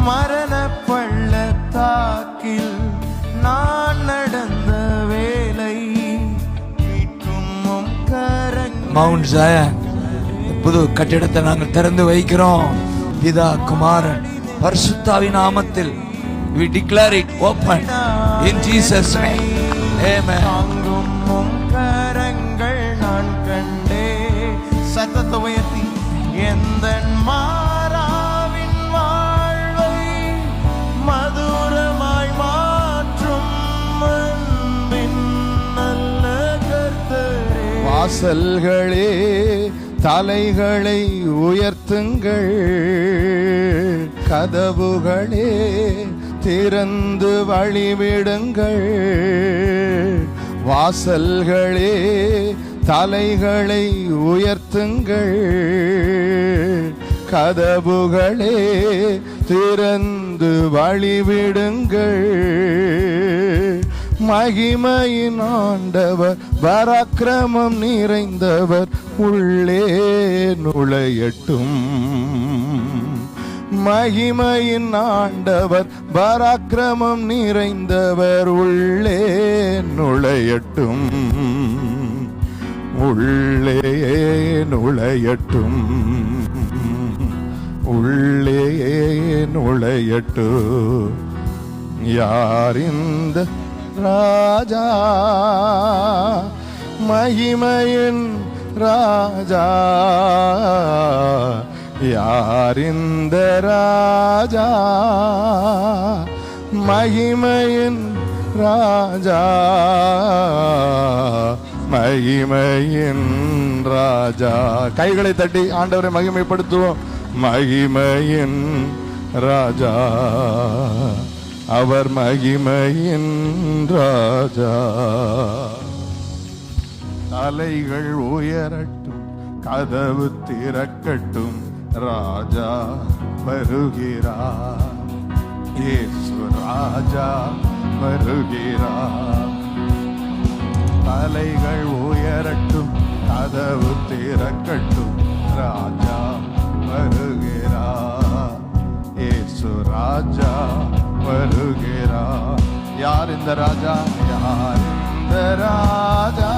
மரண பள்ளத்தாக்கில் நான் நடந்த வேலை மீட்கும் கரங்கள். மவுண்ட் ஜாயன் புது கட்டிடத்தை நாங்கள் திறந்து வைக்கிறோம். பிதா குமாரன் பரிசுத்தாவின் நாமத்தில் we declare it open in Jesus name. Amen. தாங்கும் கரங்கள் நான் கண்டே. சத்தத்தை உயர்த்தி எந்தன் மாறாவின் வாழ்வை மதுரமாய் மாற்றும் அன்பின் நல்ல கர்த்தரே. வாசல்களே தலைகளை உயர்த்துங்கள், கதவுகளே திறந்து வழிவிடுங்கள். வாசல்களே தலைகளை உயர்த்துங்கள், கதவுகளே திறந்து வழிவிடுங்கள். மகிமையின் ஆண்டவர் பராக்கிரமம் நிறைந்தவர் உள்ளே நுழையட்டும். மகிமையின் ஆண்டவர் பராக்கிரமம் நிறைந்தவர் உள்ளே நுழையட்டும். உள்ளே நுழையட்டும், உள்ளே நுழையட்டும். யார் இந்த ராஜா? மகிமையின் ராஜா. யார் இந்த ராஜா? மகிமையின் ராஜா, மகிமையின் ராஜா. கைகளை தட்டி ஆண்டவரை மகிமைப்படுத்துவோம். மகிமையின் ராஜா, அவர் மகிமையின் ராஜா. தலைகள் உயரட்டும், கதவு திறக்கட்டும், ராஜா வருகிறார். இயேசு ராஜா வருகிறார். தலைகள் உயரட்டும், கதவு திறக்கட்டும், ராஜா வருகிறார். இயேசு ராஜா வருகிறார். யார் இந்த ராஜா? யார் இந்த ராஜா?